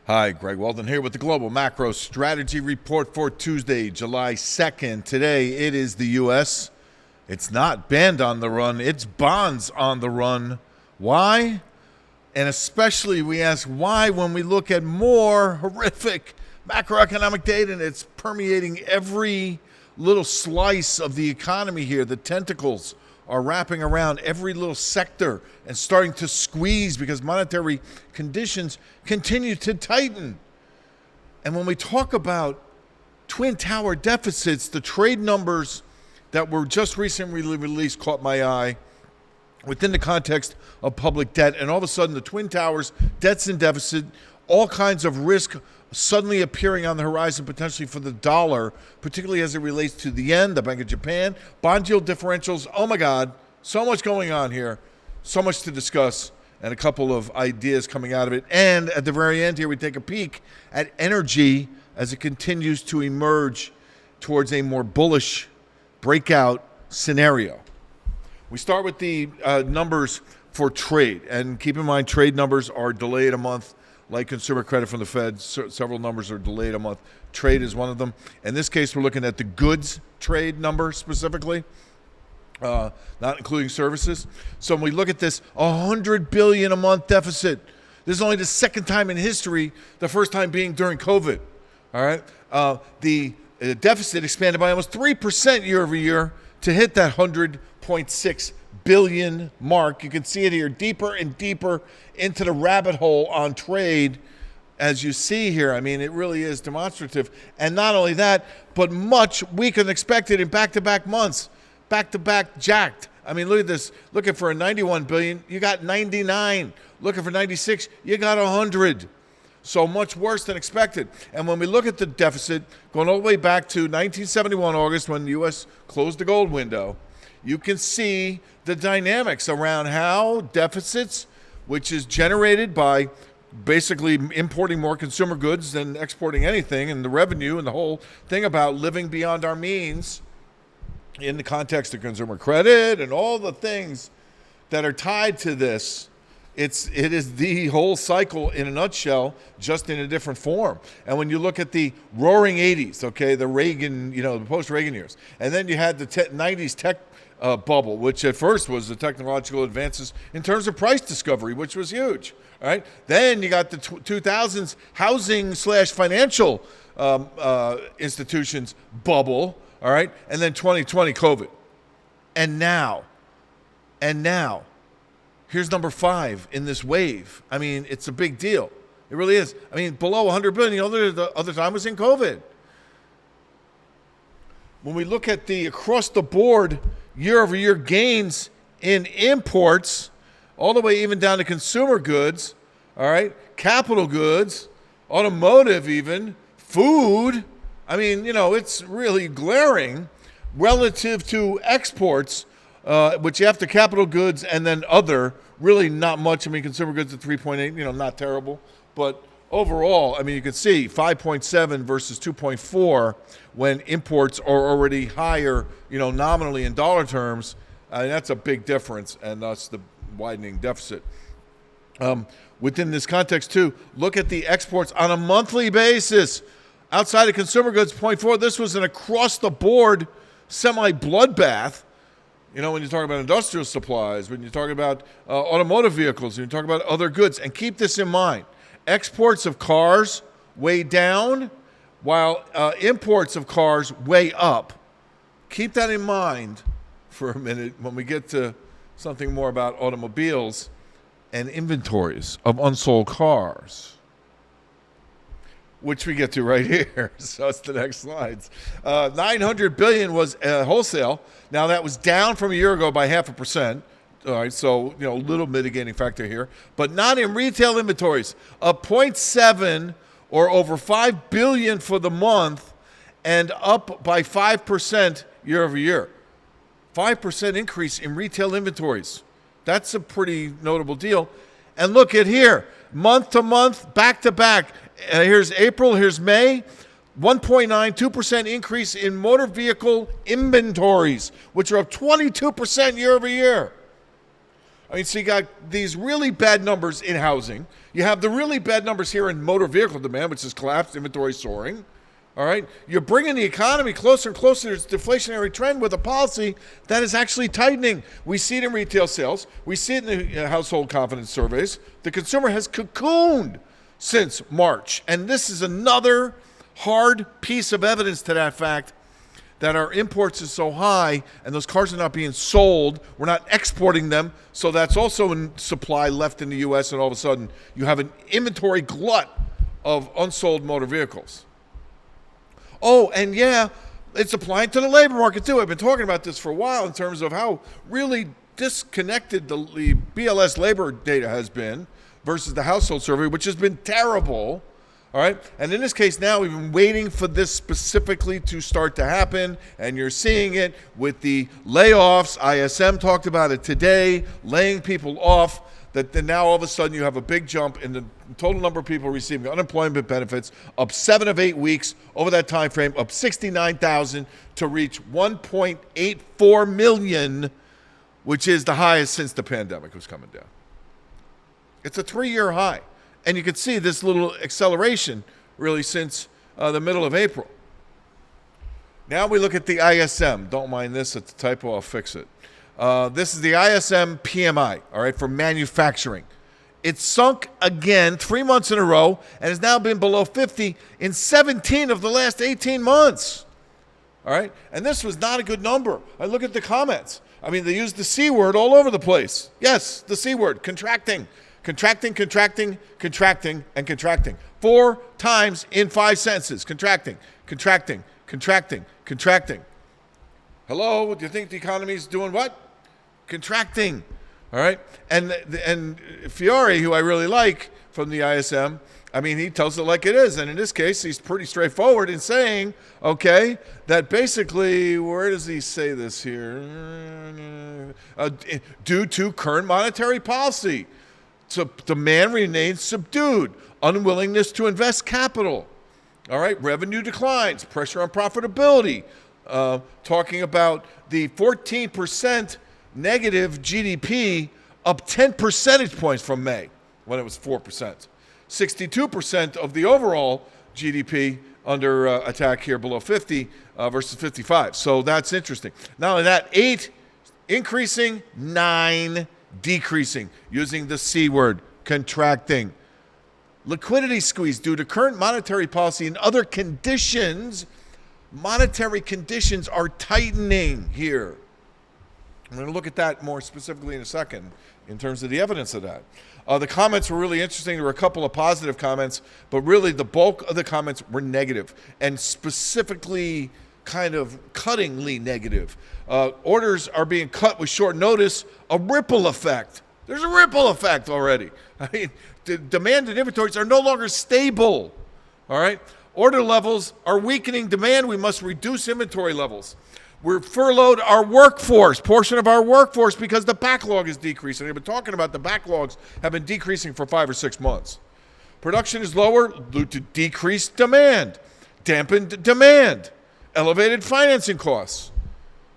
Hi, Greg Walden here with the Global Macro Strategy Report for Tuesday, July 2nd. Today, it is the U.S. It's not band on the run, it's bonds on the run. Why? And especially we ask why when we look at more horrific macroeconomic data and it's permeating every little slice of the economy here. The tentacles are wrapping around every little sector and starting to squeeze because monetary conditions continue to tighten. And when we talk about twin tower deficits, the trade numbers that were just recently released caught my eye within the context of public debt. And all of a sudden, the twin towers, debts and deficit, all kinds of risk suddenly appearing on the horizon potentially for the dollar, particularly as it relates to the yen, the Bank of Japan, bond yield differentials. Oh my God, so much going on here, so much to discuss, and a couple of ideas coming out of it. And at the very end here, we take a peek at energy as it continues to emerge towards a more bullish breakout scenario. We start with the numbers for trade, and keep in mind trade numbers are delayed a month. Like consumer credit from the Fed, several numbers are delayed a month. Trade is one of them. In this case, we're looking at the goods trade number specifically, not including services. So when we look at this, $100 billion a month deficit. This is only the second time in history, the first time being during COVID. All right, the deficit expanded by almost 3% year over year to hit that 100.6 billion mark. You can see it here deeper and deeper into the rabbit hole on trade as you see here. I mean, it really is demonstrative. And not only that, but much weaker than expected in back-to-back months. Back-to-back jacked. I mean, look at this. Looking for a 91 billion, you got 99. Looking for 96, you got 100. So much worse than expected. And when we look at the deficit, going all the way back to 1971 August when the U.S. closed the gold window, you can see the dynamics around how deficits, which is generated by basically importing more consumer goods than exporting anything, and the revenue and the whole thing about living beyond our means in the context of consumer credit and all the things that are tied to this. It is the whole cycle in a nutshell, just in a different form. And when you look at the roaring 80s, okay, the Reagan, the post-Reagan years, and then you had the 90s tech bubble, which at first was the technological advances in terms of price discovery, which was huge. All right. Then you got the 2000s housing/financial institutions bubble. All right. And then 2020 COVID. And now, here's number 5 in this wave. I mean, it's a big deal. It really is. I mean, below 100 billion. The other time was in COVID. When we look at the across the board year-over-year gains in imports, all the way even down to consumer goods, all right, capital goods, automotive even, food. I mean, it's really glaring relative to exports, which after capital goods and then other, really not much. I mean, consumer goods at 3.8, not terrible, but overall, I mean, you can see 5.7 versus 2.4 when imports are already higher, nominally in dollar terms. That's a big difference, and thus the widening deficit. Within this context, too, look at the exports on a monthly basis. Outside of consumer goods, 0.4, this was an across-the-board semi-bloodbath. When you talk about industrial supplies, when you talk about automotive vehicles, when you talk about other goods. And keep this in mind. Exports of cars way down, while imports of cars way up. Keep that in mind for a minute when we get to something more about automobiles and inventories of unsold cars, which we get to right here. So it's the next slides. 900 billion was wholesale. Now that was down from a year ago by 0.5%. All right, so a little mitigating factor here, but not in retail inventories. Up 0.7 or over 5 billion for the month, and up by 5% year over year. 5% increase in retail inventories. That's a pretty notable deal. And look at here, month to month, back to back. Here's April, here's May. 1.9, 2% increase in motor vehicle inventories, which are up 22% year over year. I mean, so you got these really bad numbers in housing. You have the really bad numbers here in motor vehicle demand, which has collapsed, inventory soaring. All right? You're bringing the economy closer and closer to its deflationary trend with a policy that is actually tightening. We see it in retail sales. We see it in the household confidence surveys. The consumer has cocooned since March. And this is another hard piece of evidence to that fact that our imports is so high and those cars are not being sold. We're not exporting them. So that's also in supply left in the U.S. And all of a sudden you have an inventory glut of unsold motor vehicles. Oh, and yeah, it's applying to the labor market too. I've been talking about this for a while in terms of how really disconnected the BLS labor data has been versus the household survey, which has been terrible. All right. And in this case now, we've been waiting for this specifically to start to happen. And you're seeing it with the layoffs. ISM talked about it today, laying people off. That then now all of a sudden you have a big jump in the total number of people receiving unemployment benefits, up 7 of 8 weeks over that time frame, up 69,000 to reach 1.84 million, which is the highest since the pandemic was coming down. It's a 3-year high. And you can see this little acceleration really since the middle of April. Now we look at the ISM. Don't mind this, it's a typo, I'll fix it. This is the ISM PMI, all right, for manufacturing. It's sunk again 3 months in a row and has now been below 50 in 17 of the last 18 months. All right, and this was not a good number. I look at the comments. I mean, they use the C word all over the place. Yes, the C word, contracting. Contracting, contracting, contracting, and contracting. 4 times in 5 sentences. Contracting, contracting, contracting, contracting. Hello, do you think the economy is doing what? Contracting. All right? And Fiore, who I really like from the ISM, I mean, he tells it like it is. And in this case, he's pretty straightforward in saying, okay, that basically, where does he say this here? Due to current monetary policy. So demand remains subdued, unwillingness to invest capital. All right, revenue declines, pressure on profitability. Talking about the 14% negative GDP, up 10 percentage points from May when it was 4%. 62% of the overall GDP under attack here below 50 versus 55. So that's interesting. Not only that, 8 increasing, 9 decreasing, using the C word, contracting. Liquidity squeeze due to current monetary policy and other conditions. Monetary conditions are tightening here. I'm going to look at that more specifically in a second in terms of the evidence of that. The comments were really interesting. There were a couple of positive comments, but really the bulk of the comments were negative, and specifically kind of cuttingly negative. Orders are being cut with short notice, a ripple effect. There's a ripple effect already. I mean, the demand and inventories are no longer stable. All right? Order levels are weakening demand. We must reduce inventory levels. We're furloughed our workforce, portion of our workforce, because the backlog is decreasing. I've been talking about the backlogs have been decreasing for 5 or 6 months. Production is lower due to decreased demand, dampened demand, elevated financing costs.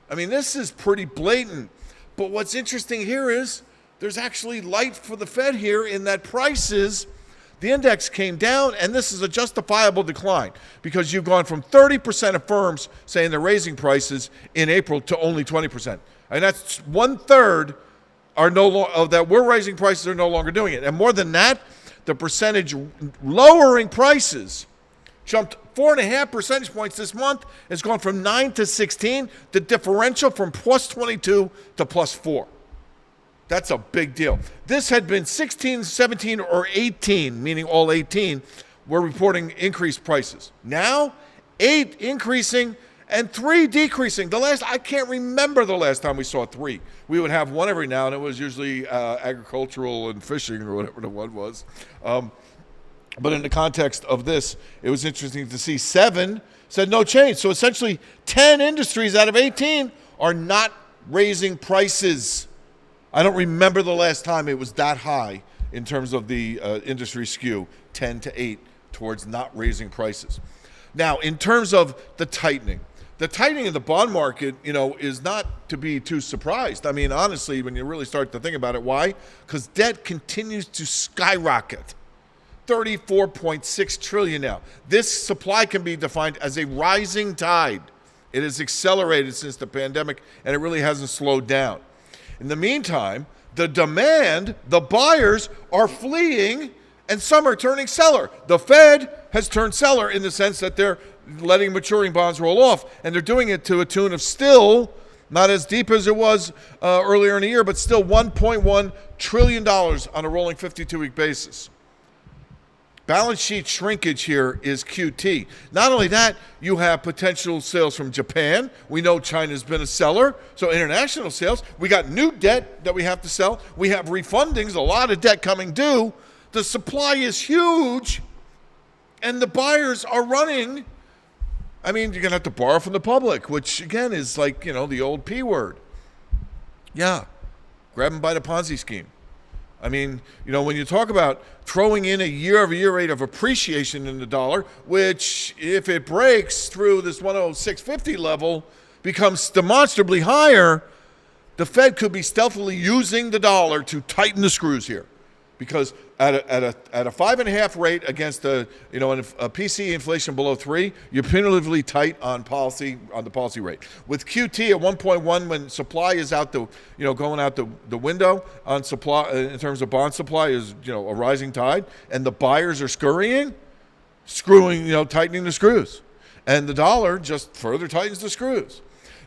I mean, this is pretty blatant. But what's interesting here is there's actually light for the Fed here in that prices, the index came down, and this is a justifiable decline because you've gone from 30% of firms saying they're raising prices in April to only 20%. And that's 1/3 are that we're raising prices are no longer doing it. And more than that, the percentage lowering prices jumped 4.5 percentage points this month. It's gone from 9 to 16. The differential from plus 22 to plus 4. That's a big deal. This had been 16, 17, or 18, meaning all 18, were reporting increased prices. Now, 8 increasing and 3 decreasing. I can't remember the last time we saw 3. We would have 1 every now and it was usually agricultural and fishing or whatever the one was. But in the context of this, it was interesting to see 7 said no change. So essentially 10 industries out of 18 are not raising prices. I don't remember the last time it was that high in terms of the industry skew, 10 to 8 towards not raising prices. Now, in terms of the tightening, the tightening of the bond market, is not to be too surprised. I mean, honestly, when you really start to think about it, why? Because debt continues to skyrocket. 34.6 trillion now. This supply can be defined as a rising tide. It has accelerated since the pandemic, and it really hasn't slowed down. In the meantime, the demand, the buyers are fleeing, and some are turning seller. The Fed has turned seller in the sense that they're letting maturing bonds roll off, and they're doing it to a tune of still, not as deep as it was earlier in the year, but still $1.1 trillion on a rolling 52-week basis. Balance sheet shrinkage here is QT. Not only that, you have potential sales from Japan. We know China's been a seller, so international sales. We got new debt that we have to sell. We have refundings, a lot of debt coming due. The supply is huge, and the buyers are running. I mean, you're going to have to borrow from the public, which, again, is like, the old P word. Yeah, grab them by the Ponzi scheme. I mean, when you talk about throwing in a year-over-year rate of appreciation in the dollar, which, if it breaks through this 106.50 level, becomes demonstrably higher, the Fed could be stealthily using the dollar to tighten the screws here. Because at a 5.5 rate against a PCE inflation below 3, you're punitively tight on the policy rate. With QT at 1.1, when supply is out going out the window on supply in terms of bond supply is a rising tide, and the buyers are tightening the screws, and the dollar just further tightens the screws.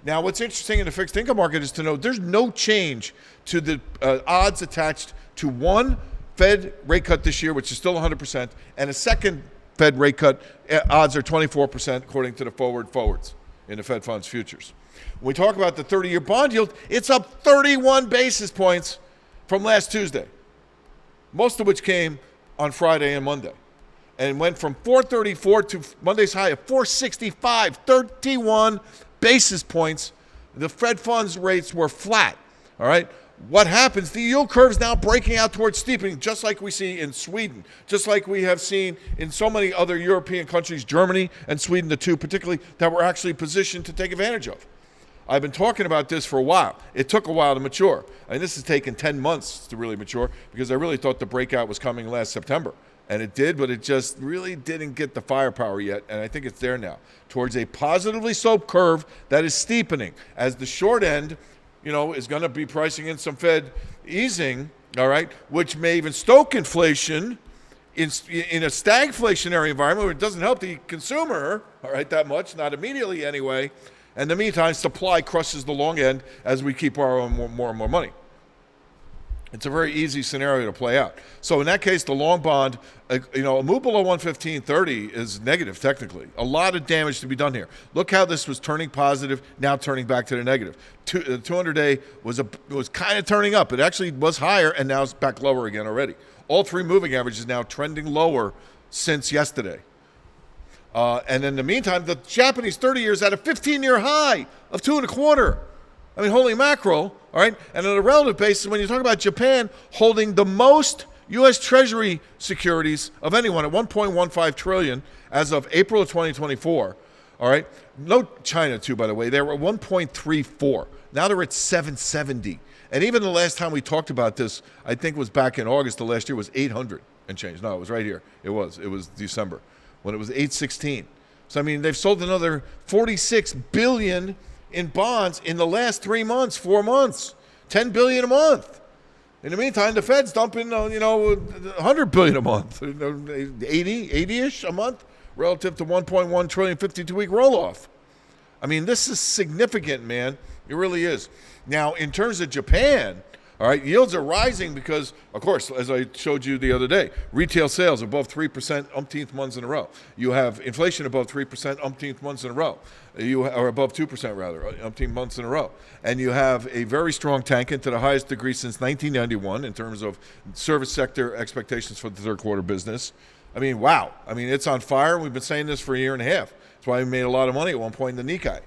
Now, what's interesting in the fixed income market is to know there's no change to the odds attached to one Fed rate cut this year, which is still 100%, and a second Fed rate cut, odds are 24% according to the forwards in the Fed funds futures. When we talk about the 30-year bond yield, it's up 31 basis points from last Tuesday, most of which came on Friday and Monday, and went from 434 to Monday's high of 465, 31 basis points. The Fed funds rates were flat, all right? What happens? The yield curve is now breaking out towards steepening, just like we see in Sweden, just like we have seen in so many other European countries, Germany and Sweden, the two particularly, that we're actually positioned to take advantage of. I've been talking about this for a while. It took a while to mature. I mean, this has taken 10 months to really mature because I really thought the breakout was coming last September. And it did, but it just really didn't get the firepower yet, and I think it's there now, towards a positively sloped curve that is steepening as the short end is going to be pricing in some Fed easing, all right, which may even stoke inflation in a stagflationary environment where it doesn't help the consumer, all right, that much, not immediately anyway. And in the meantime, supply crushes the long end as we keep borrowing more and more money. It's a very easy scenario to play out. So in that case, the long bond, a move below 115.30 is negative technically. A lot of damage to be done here. Look how this was turning positive, now turning back to the negative. The 200-day was kind of turning up. It actually was higher, and now it's back lower again already. All three moving averages now trending lower since yesterday. And in the meantime, the Japanese 30 years at a 15-year high of 2.25. I mean, holy mackerel, all right? And on a relative basis, when you talk about Japan holding the most U.S. Treasury securities of anyone at $1.15 trillion as of April of 2024, all right? No, China, too, by the way. They were at 1.34. Now they're at 770. And even the last time we talked about this, I think it was back in August of last year, was 800 and change. No, it was right here. It was December when it was 816. So, I mean, they've sold another $46 billion in bonds in the last 3 months, 4 months, $10 billion a month. In the meantime, the Fed's dumping, $100 billion a month, 80-ish a month relative to 1.1 trillion 52-week roll-off. I mean, this is significant, man. It really is. Now, in terms of Japan, all right, yields are rising because, of course, as I showed you the other day, retail sales above 3% umpteenth months in a row. You have inflation above 3% umpteenth months in a row. Or above 2% rather, umpteenth months in a row. And you have a very strong Tankan to the highest degree since 1991 in terms of service sector expectations for the third quarter business. I mean, wow. I mean, it's on fire. We've been saying this for a year and a half. That's why we made a lot of money at one point in the Nikkei.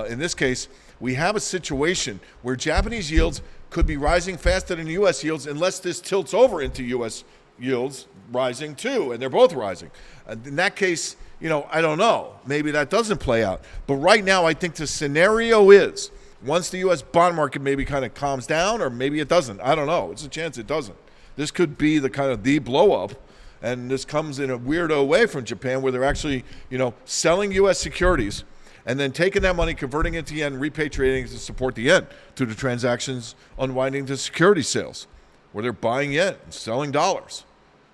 In this case, we have a situation where Japanese yields could be rising faster than U.S. yields unless this tilts over into U.S. yields rising too, and they're both rising. In that case, I don't know. Maybe that doesn't play out. But right now, I think the scenario is once the U.S. bond market maybe kind of calms down, or maybe it doesn't. I don't know. It's a chance it doesn't. This could be the blow up, and this comes in a weirdo way from Japan, where they're actually, selling U.S. securities and then taking that money, converting it to yen, repatriating it to support the yen through the transactions unwinding to security sales, where they're buying yen and selling dollars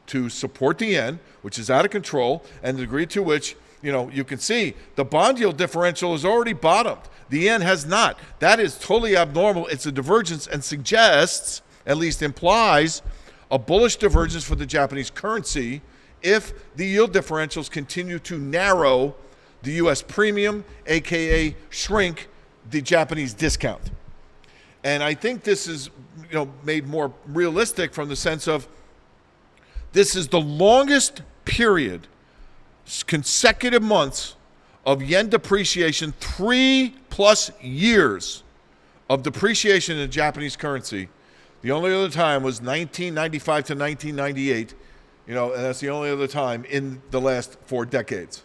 to support the yen, which is out of control, and the degree to which, you can see the bond yield differential has already bottomed. The yen has not. That is totally abnormal. It's a divergence and suggests, at least implies, a bullish divergence for the Japanese currency if the yield differentials continue to narrow the U.S. premium, aka shrink the Japanese discount. And I think this is made more realistic from the sense of this is the longest period, consecutive months of yen depreciation, 3+ years of depreciation in the Japanese currency. The only other time was 1995 to 1998, and that's the only other time in the last 4 decades.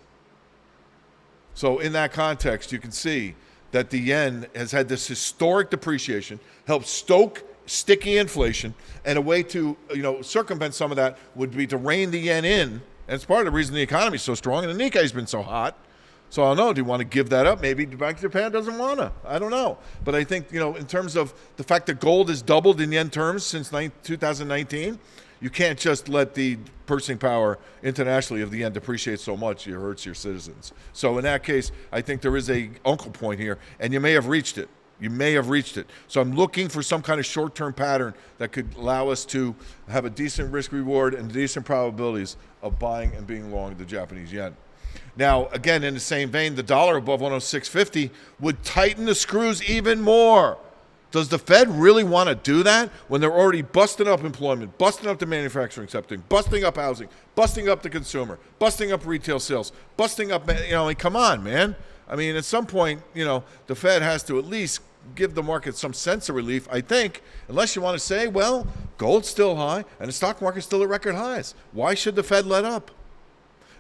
So in that context, you can see that the yen has had this historic depreciation, helped stoke sticky inflation, and a way to circumvent some of that would be to rein the yen in. And it's part of the reason the economy is so strong and the Nikkei's been so hot. So I don't know, do you want to give that up? Maybe the Bank of Japan doesn't want to. I don't know. But I think, in terms of the fact that gold has doubled in yen terms since 2019, you can't just let the purchasing power internationally of the yen depreciate so much it hurts your citizens. So in that case, I think there is a uncle point here, and you may have reached it. So I'm looking for some kind of short-term pattern that could allow us to have a decent risk reward and decent probabilities of buying and being long the Japanese yen. Now, again, in the same vein, the dollar above 106.50 would tighten the screws even more. Does the Fed really want to do that when they're already busting up employment, busting up the manufacturing sector, busting up housing, busting up the consumer, busting up retail sales, busting up, come on, man. At some point, the Fed has to at least give the market some sense of relief, I think, unless you want to say, well, gold's still high and the stock market's still at record highs. Why should the Fed let up?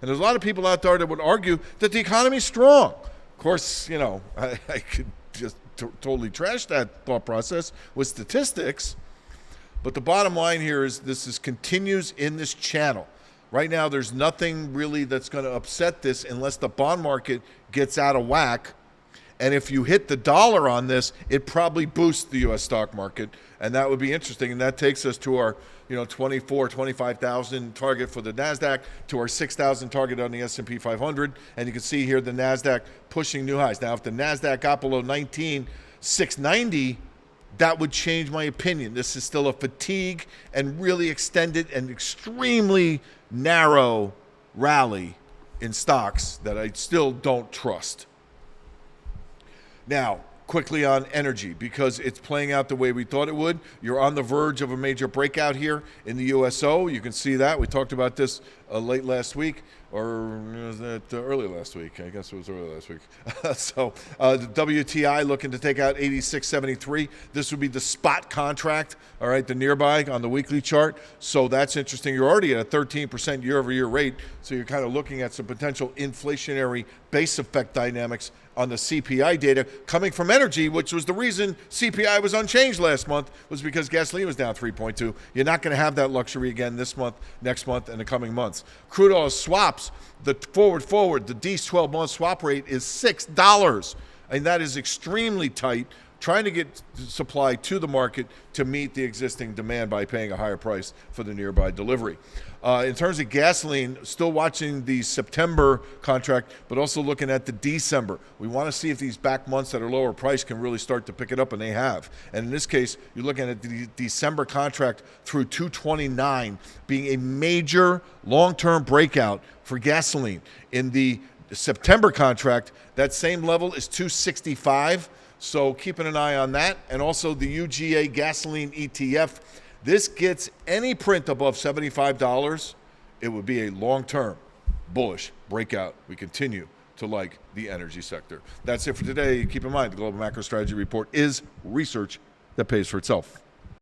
And there's a lot of people out there that would argue that the economy's strong. Of course, I could just totally trash that thought process with statistics. But the bottom line here is this continues in this channel. Right now, there's nothing really that's going to upset this unless the bond market gets out of whack. And if you hit the dollar on this, it probably boosts the U.S. stock market. And that would be interesting. And that takes us to our 25,000 target for the NASDAQ, to our 6,000 target on the S&P 500. And you can see here the NASDAQ pushing new highs. Now, if the NASDAQ got below 19,690, that would change my opinion. This is still a fatigue and really extended and extremely narrow rally in stocks that I still don't trust. Now, quickly on energy, because it's playing out the way we thought it would. You're on the verge of a major breakout here in the USO. You can see that. We talked about this late last week, or was it early last week? I guess it was early last week. So the WTI looking to take out 86.73. This would be the spot contract, all right, the nearby on the weekly chart. So that's interesting. You're already at a 13% year-over-year rate, so you're kind of looking at some potential inflationary base effect dynamics on the CPI data coming from energy, which was the reason CPI was unchanged last month, was because gasoline was down 3.2. You're not going to have that luxury again this month, next month, and the coming months. Crude oil swaps, the forward, the DEES 12-month swap rate is $6. And that is extremely tight, trying to get supply to the market to meet the existing demand by paying a higher price for the nearby delivery. In terms of gasoline, still watching the September contract, but also looking at the December. We want to see if these back months that are lower price can really start to pick it up, and they have. And in this case, you're looking at the December contract through 229 being a major long-term breakout for gasoline. In the September contract, that same level is 265. So keeping an eye on that. And also the UGA gasoline ETF. This gets any print above $75, it would be a long-term bullish breakout. We continue to like the energy sector. That's it for today. Keep in mind, the Global Macro Strategy Report is research that pays for itself.